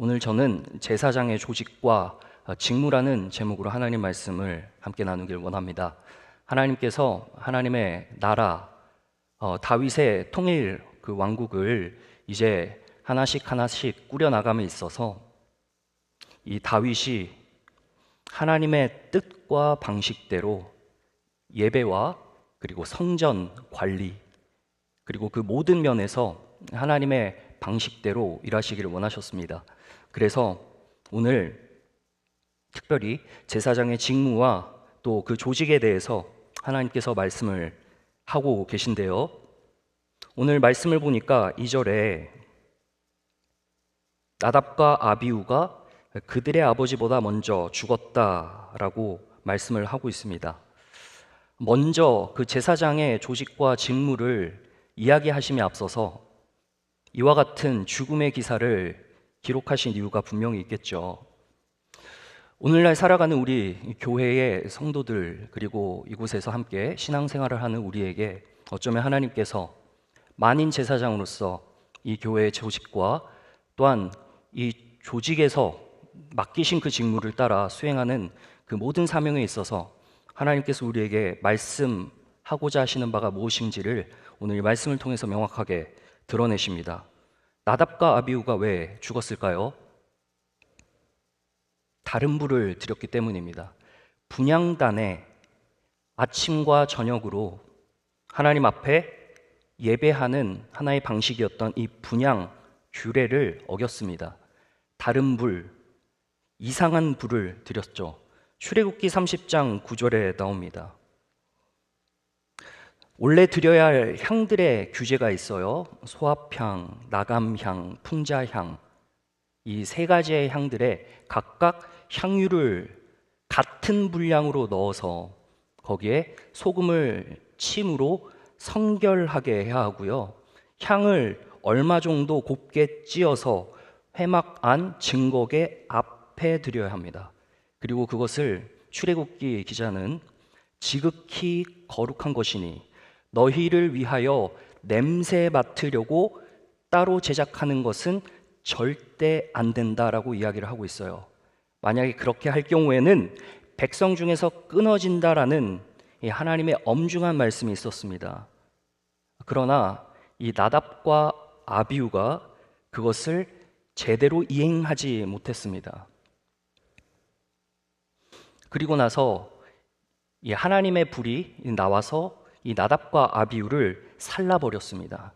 오늘 저는 제사장의 조직과 직무라는 제목으로 하나님 말씀을 함께 나누길 원합니다. 하나님께서 하나님의 나라, 다윗의 통일 그 왕국을 이제 하나씩 하나씩 꾸려나감에 있어서 이 다윗이 하나님의 뜻과 방식대로 예배와 그리고 성전 관리 그리고 그 모든 면에서 하나님의 방식대로 일하시기를 원하셨습니다. 그래서 오늘 특별히 제사장의 직무와 또 그 조직에 대해서 하나님께서 말씀을 하고 계신데요. 오늘 말씀을 보니까 2절에 나답과 아비후가 그들의 아버지보다 먼저 죽었다라고 말씀을 하고 있습니다. 먼저 그 제사장의 조직과 직무를 이야기하심에 앞서서 이와 같은 죽음의 기사를 기록하신 이유가 분명히 있겠죠. 오늘날 살아가는 우리 교회의 성도들 그리고 이곳에서 함께 신앙생활을 하는 우리에게 어쩌면 하나님께서 만인 제사장으로서 이 교회의 조직과 또한 이 조직에서 맡기신 그 직무를 따라 수행하는 그 모든 사명에 있어서 하나님께서 우리에게 말씀하고자 하시는 바가 무엇인지를 오늘 이 말씀을 통해서 명확하게 드러내십니다. 나답과 아비후가 왜 죽었을까요? 다른 불을 드렸기 때문입니다. 분향단에 아침과 저녁으로 하나님 앞에 예배하는 하나의 방식이었던 이 분향 규례를 어겼습니다. 다른 불, 이상한 불을 드렸죠. 출애굽기 30장 9절에 나옵니다. 원래 드려야 할 향들의 규제가 있어요. 소합향, 나감향, 풍자향, 이 세 가지의 향들에 각각 향유를 같은 분량으로 넣어서 거기에 소금을 침으로 성결하게 해야 하고요. 향을 얼마 정도 곱게 찧어서 회막 안 증거계 앞에 드려야 합니다. 그리고 그것을 출애굽기 기자는 지극히 거룩한 것이니 너희를 위하여 냄새 맡으려고 따로 제작하는 것은 절대 안 된다라고 이야기를 하고 있어요. 만약에 그렇게 할 경우에는 백성 중에서 끊어진다라는 이 하나님의 엄중한 말씀이 있었습니다. 그러나 이 나답과 아비후가 그것을 제대로 이행하지 못했습니다. 그리고 나서 이 하나님의 불이 나와서 이 나답과 아비후를 살라버렸습니다.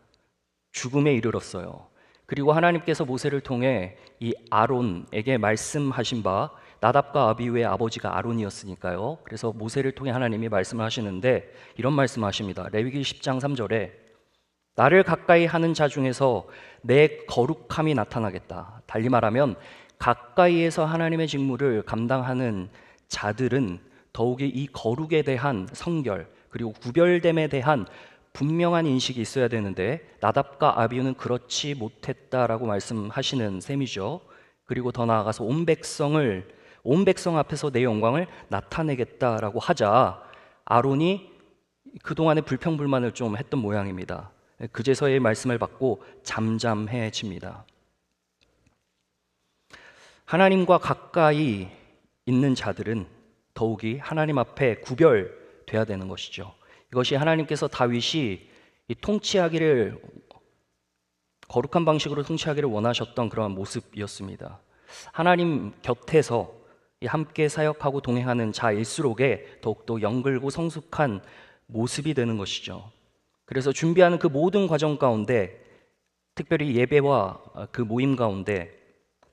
죽음에 이르렀어요. 그리고 하나님께서 모세를 통해 이 아론에게 말씀하신 바, 나답과 아비후의 아버지가 아론이었으니까요. 그래서 모세를 통해 하나님이 말씀을 하시는데 이런 말씀하십니다. 레위기 10장 3절에 나를 가까이 하는 자 중에서 내 거룩함이 나타나겠다. 달리 말하면 가까이에서 하나님의 직무를 감당하는 자들은 더욱이 이 거룩에 대한 성결 그리고 구별됨에 대한 분명한 인식이 있어야 되는데 나답과 아비후는 그렇지 못했다라고 말씀하시는 셈이죠. 그리고 더 나아가서 온 백성 앞에서 내 영광을 나타내겠다라고 하자 아론이 그동안의 불평불만을 좀 했던 모양입니다. 그제서의 말씀을 받고 잠잠해집니다. 하나님과 가까이 있는 자들은 더욱이 하나님 앞에 구별돼야 되는 것이죠. 이것이 하나님께서 다윗이 통치하기를 거룩한 방식으로 통치하기를 원하셨던 그러한 모습이었습니다. 하나님 곁에서 함께 사역하고 동행하는 자일수록에 더욱더 영글고 성숙한 모습이 되는 것이죠. 그래서 준비하는 그 모든 과정 가운데 특별히 예배와 그 모임 가운데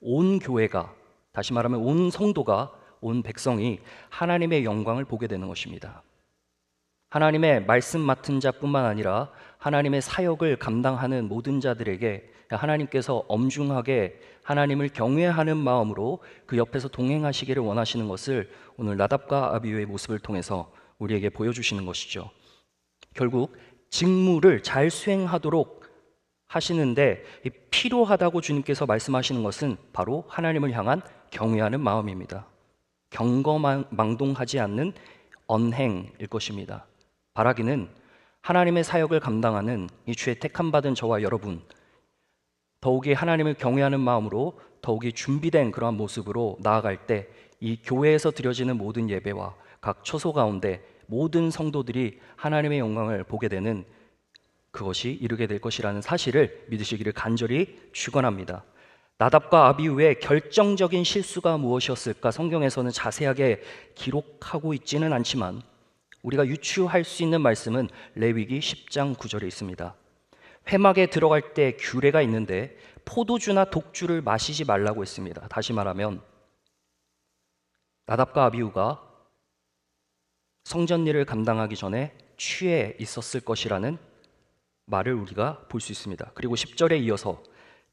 온 교회가 다시 말하면 온 성도가 온 백성이 하나님의 영광을 보게 되는 것입니다. 하나님의 말씀 맡은 자뿐만 아니라 하나님의 사역을 감당하는 모든 자들에게 하나님께서 엄중하게 하나님을 경외하는 마음으로 그 옆에서 동행하시기를 원하시는 것을 오늘 나답과 아비후의 모습을 통해서 우리에게 보여주시는 것이죠. 결국 직무를 잘 수행하도록 하시는데 필요하다고 주님께서 말씀하시는 것은 바로 하나님을 향한 경외하는 마음입니다. 경거망동하지 않는 언행일 것입니다. 바라기는 하나님의 사역을 감당하는 이 주의 택함 받은 저와 여러분 더욱이 하나님을 경외하는 마음으로 더욱이 준비된 그러한 모습으로 나아갈 때 이 교회에서 드려지는 모든 예배와 각 처소 가운데 모든 성도들이 하나님의 영광을 보게 되는 그것이 이루게 될 것이라는 사실을 믿으시기를 간절히 축원합니다. 나답과 아비후의 결정적인 실수가 무엇이었을까 성경에서는 자세하게 기록하고 있지는 않지만 우리가 유추할 수 있는 말씀은 레위기 10장 9절에 있습니다. 회막에 들어갈 때 규례가 있는데 포도주나 독주를 마시지 말라고 했습니다. 다시 말하면 나답과 아비후가 성전 일을 감당하기 전에 취해 있었을 것이라는 말을 우리가 볼 수 있습니다. 그리고 10절에 이어서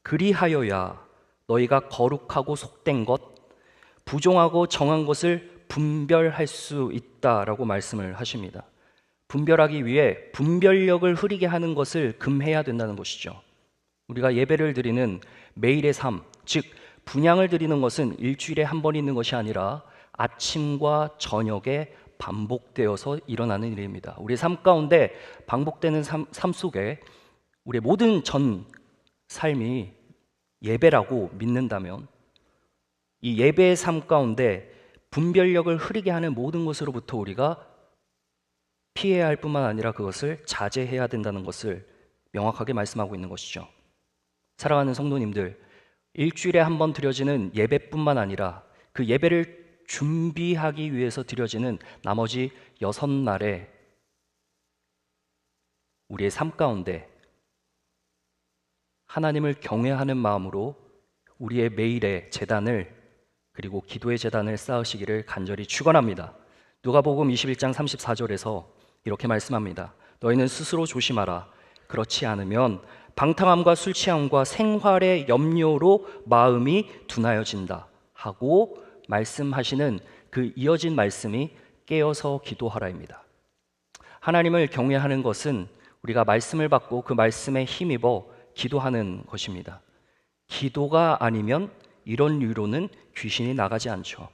그리하여야 너희가 거룩하고 속된 것, 부정하고 정한 것을 분별할 수 있다라고 말씀을 하십니다. 분별하기 위해 분별력을 흐리게 하는 것을 금해야 된다는 것이죠. 우리가 예배를 드리는 매일의 삶, 즉 분향을 드리는 것은 일주일에 한 번 있는 것이 아니라 아침과 저녁에 반복되어서 일어나는 일입니다. 우리의 삶 가운데 반복되는 삶 속에 우리의 모든 전 삶이 예배라고 믿는다면 이 예배의 삶 가운데 분별력을 흐리게 하는 모든 것으로부터 우리가 피해야 할 뿐만 아니라 그것을 자제해야 된다는 것을 명확하게 말씀하고 있는 것이죠. 사랑하는 성도님들, 일주일에 한 번 드려지는 예배뿐만 아니라 그 예배를 준비하기 위해서 드려지는 나머지 6날에 우리의 삶 가운데 하나님을 경외하는 마음으로 우리의 매일의 제단을 그리고 기도의 제단을 쌓으시기를 간절히 축원합니다. 누가복음 21장 34절에서 이렇게 말씀합니다. 너희는 스스로 조심하라. 그렇지 않으면 방탕함과 술 취함과 생활의 염려로 마음이 둔하여진다 하고 말씀하시는 그 이어진 말씀이 깨어서 기도하라입니다. 하나님을 경외하는 것은 우리가 말씀을 받고 그 말씀에 힘입어 기도하는 것입니다. 기도가 아니면 이런 이유로는 귀신이 나가지 않죠.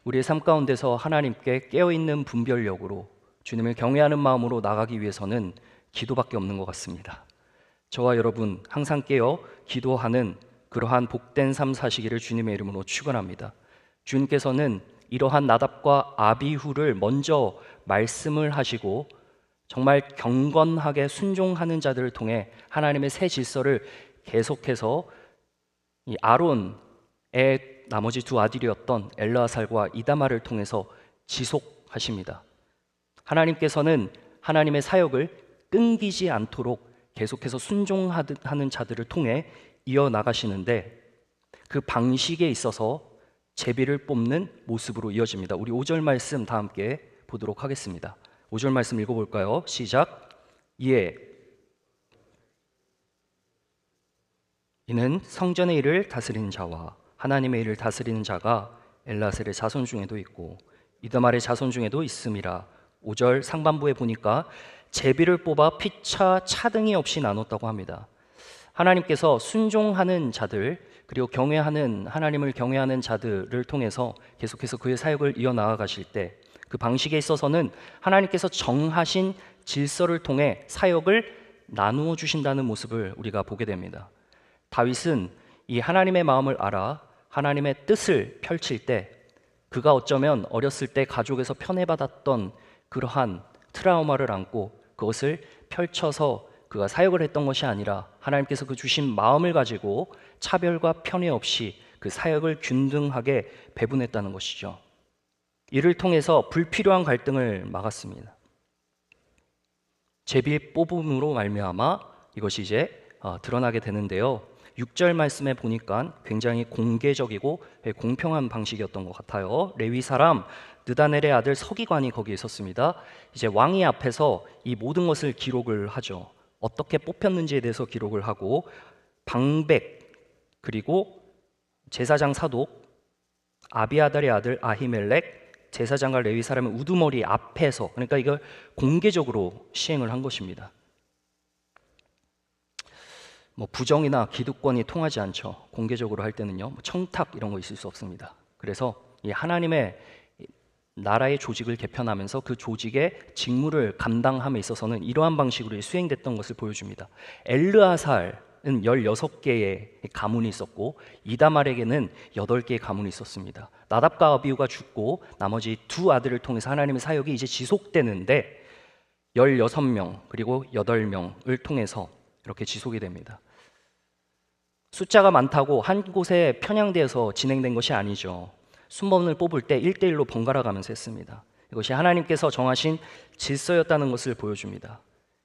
우리의 삶 가운데서 하나님께 깨어있는 분별력으로 주님을 경외하는 마음으로 나가기 위해서는 기도밖에 없는 것 같습니다. 저와 여러분 항상 깨어 기도하는 그러한 복된 삶 사시기를 주님의 이름으로 축원합니다. 주님께서는 이러한 나답과 아비후를 먼저 말씀을 하시고 정말 경건하게 순종하는 자들을 통해 하나님의 새 질서를 계속해서 이 아론의 나머지 두 아들이었던 엘르아살과 이다말을 통해서 지속하십니다. 하나님께서는 하나님의 사역을 끊기지 않도록 계속해서 순종하는 자들을 통해 이어나가시는데 그 방식에 있어서 제비를 뽑는 모습으로 이어집니다. 우리 5절 말씀 다 함께 보도록 하겠습니다. 5절 말씀 읽어볼까요? 시작. 이에 이는 성전의 일을 다스리는 자와 하나님의 일을 다스리는 자가 엘라셀의 자손 중에도 있고 이다말의 자손 중에도 있음이라. 5절 상반부에 보니까 제비를 뽑아 피차 차등이 없이 나눴다고 합니다. 하나님께서 순종하는 자들 그리고 하나님을 경외하는 자들을 통해서 계속해서 그의 사역을 이어나가실 때 그 방식에 있어서는 하나님께서 정하신 질서를 통해 사역을 나누어 주신다는 모습을 우리가 보게 됩니다. 다윗은 이 하나님의 마음을 알아 하나님의 뜻을 펼칠 때 그가 어쩌면 어렸을 때 가족에서 편애받았던 그러한 트라우마를 안고 그것을 펼쳐서 그가 사역을 했던 것이 아니라 하나님께서 그 주신 마음을 가지고 차별과 편애 없이 그 사역을 균등하게 배분했다는 것이죠. 이를 통해서 불필요한 갈등을 막았습니다. 제비 뽑음으로 말미암아 이것이 이제 드러나게 되는데요. 6절 말씀에 보니까 굉장히 공개적이고 공평한 방식이었던 것 같아요. 레위 사람 느다넬의 아들 서기관이 거기에 있었습니다. 이제 왕이 앞에서 이 모든 것을 기록을 하죠. 어떻게 뽑혔는지에 대해서 기록을 하고 방백 그리고 제사장 사독 아비아달의 아들 아히멜렉 제사장과 레위 사람의 우두머리 앞에서 그러니까 이걸 공개적으로 시행을 한 것입니다. 뭐 부정이나 기득권이 통하지 않죠. 공개적으로 할 때는요. 뭐 청탁 이런 거 있을 수 없습니다. 그래서 이 하나님의 나라의 조직을 개편하면서 그 조직의 직무를 감당함에 있어서는 이러한 방식으로 수행됐던 것을 보여줍니다. 엘르아살은 16개의 가문이 있었고 이다말에게는 8개의 가문이 있었습니다. 나답과 아비후가 죽고 나머지 두 아들을 통해서 하나님의 사역이 이제 지속되는데 16명 그리고 8명을 통해서 이렇게 지속이 됩니다. 숫자가 많다고 한 곳에 편향되어서 진행된 것이 아니죠. 순번을 뽑을 때 1대1로 번갈아 가면서 했습니다. 이것이 하나님께서 정하신 질서였다는 것을 보여줍니다.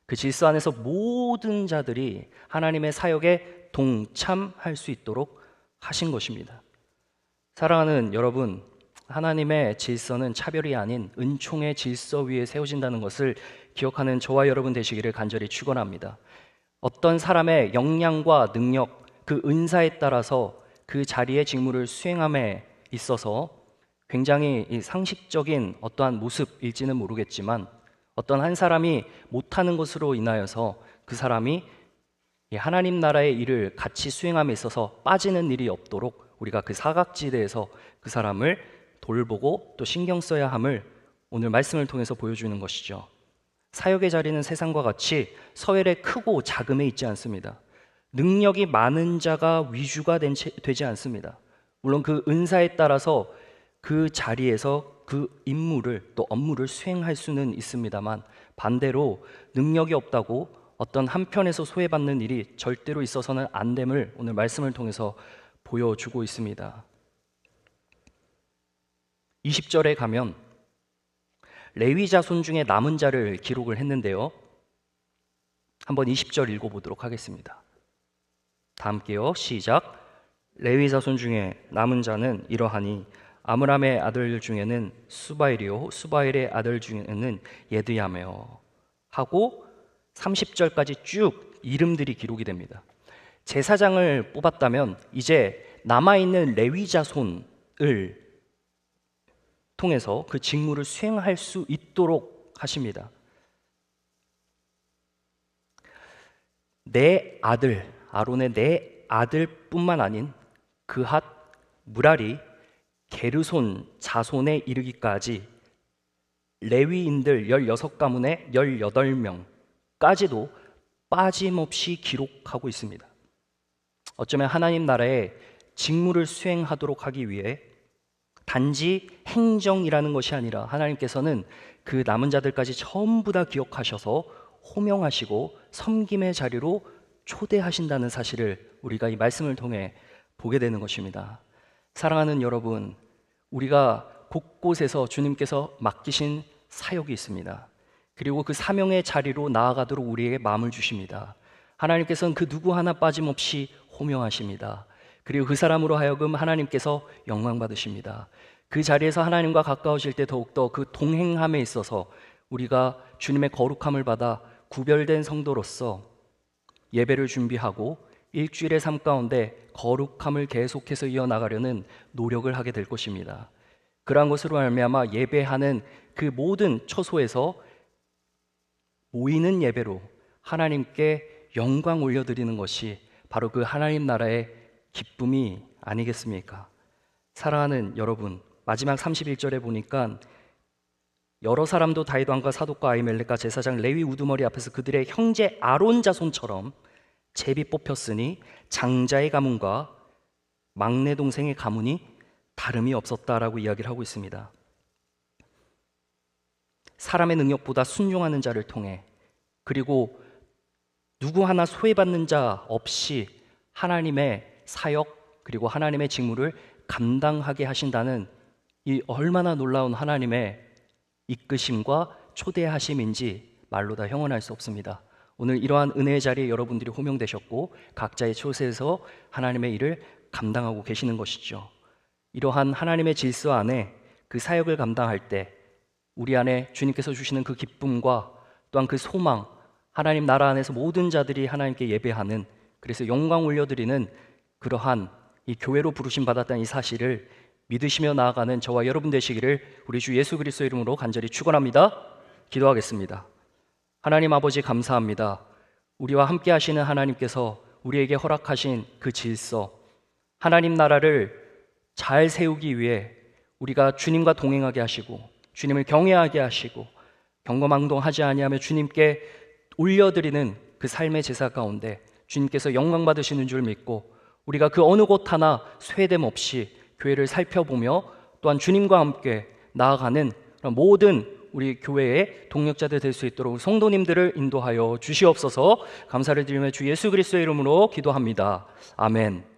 그 질서 안에서 모든 자들이 하나님의 사역에 동참할 수 있도록 하신 것입니다. 사랑하는 여러분, 하나님의 질서는 차별이 아닌 은총의 질서 위에 세워진다는 것을 기억하는 저와 여러분 되시기를 간절히 축원합니다. 어떤 사람의 역량과 능력, 그 은사에 따라서 그 자리의 직무를 수행함에 있어서 굉장히 상식적인 어떠한 모습일지는 모르겠지만 어떤 한 사람이 못하는 것으로 인하여서 그 사람이 하나님 나라의 일을 같이 수행함에 있어서 빠지는 일이 없도록 우리가 그 사각지대에서 그 사람을 돌보고 또 신경 써야 함을 오늘 말씀을 통해서 보여주는 것이죠. 사역의 자리는 세상과 같이 서열에 크고 작음에 있지 않습니다. 능력이 많은 자가 위주가 되지 않습니다. 물론 그 은사에 따라서 그 자리에서 그 임무를 또 업무를 수행할 수는 있습니다만 반대로 능력이 없다고 어떤 한편에서 소외받는 일이 절대로 있어서는 안 됨을 오늘 말씀을 통해서 보여주고 있습니다. 20절에 가면 레위 자손 중에 남은 자를 기록을 했는데요. 한번 20절 읽어보도록 하겠습니다. 다 함께요. 시작. 레위 자손 중에 남은 자는 이러하니 아므람의 아들 중에는 수바엘이요 수바엘의 아들 중에는 예드야며 하고 30절까지 쭉 이름들이 기록이 됩니다. 제사장을 뽑았다면 이제 남아있는 레위 자손을 통해서 그 직무를 수행할 수 있도록 하십니다. 내 아들, 아론의 내 아들뿐만 아닌 그핫, 무라리, 게르손 자손에 이르기까지 레위인들 16가문의 18명까지도 빠짐없이 기록하고 있습니다. 어쩌면 하나님 나라의 직무를 수행하도록 하기 위해 단지 행정이라는 것이 아니라 하나님께서는 그 남은 자들까지 전부 다 기억하셔서 호명하시고 섬김의 자리로 초대하신다는 사실을 우리가 이 말씀을 통해 보게 되는 것입니다. 사랑하는 여러분, 우리가 곳곳에서 주님께서 맡기신 사역이 있습니다. 그리고 그 사명의 자리로 나아가도록 우리에게 마음을 주십니다. 하나님께서는 그 누구 하나 빠짐없이 호명하십니다. 그리고 그 사람으로 하여금 하나님께서 영광 받으십니다. 그 자리에서 하나님과 가까워질 때 더욱더 그 동행함에 있어서 우리가 주님의 거룩함을 받아 구별된 성도로서 예배를 준비하고 일주일의 삶 가운데 거룩함을 계속해서 이어나가려는 노력을 하게 될 것입니다. 그러한 것으로 말미암아 예배하는 그 모든 처소에서 모이는 예배로 하나님께 영광 올려드리는 것이 바로 그 하나님 나라의 기쁨이 아니겠습니까? 사랑하는 여러분, 마지막 31절에 보니까 여러 사람도 다윗 왕과 사독과 아히멜렉과 제사장 레위 우두머리 앞에서 그들의 형제 아론 자손처럼 제비 뽑혔으니 장자의 가문과 막내 동생의 가문이 다름이 없었다라고 이야기를 하고 있습니다. 사람의 능력보다 순종하는 자를 통해 그리고 누구 하나 소외받는 자 없이 하나님의 사역 그리고 하나님의 직무를 감당하게 하신다는 이 얼마나 놀라운 하나님의 이끄심과 초대하심인지 말로 다 형언할 수 없습니다. 오늘 이러한 은혜의 자리에 여러분들이 호명되셨고 각자의 처소에서 하나님의 일을 감당하고 계시는 것이죠. 이러한 하나님의 질서 안에 그 사역을 감당할 때 우리 안에 주님께서 주시는 그 기쁨과 또한 그 소망, 하나님 나라 안에서 모든 자들이 하나님께 예배하는, 그래서 영광 올려드리는 그러한 이 교회로 부르심 받았다는 이 사실을 믿으시며 나아가는 저와 여러분 되시기를 우리 주 예수 그리스도 이름으로 간절히 축원합니다. 기도하겠습니다. 하나님 아버지 감사합니다. 우리와 함께 하시는 하나님께서 우리에게 허락하신 그 질서, 하나님 나라를 잘 세우기 위해 우리가 주님과 동행하게 하시고 주님을 경외하게 하시고 경거망동하지 아니하며 주님께 올려드리는 그 삶의 제사 가운데 주님께서 영광 받으시는 줄 믿고 우리가 그 어느 곳 하나 쇠됨 없이 교회를 살펴보며 또한 주님과 함께 나아가는 그런 모든 우리 교회의 동력자들 될 수 있도록 성도님들을 인도하여 주시옵소서. 감사를 드리며 주 예수 그리스도의 이름으로 기도합니다. 아멘.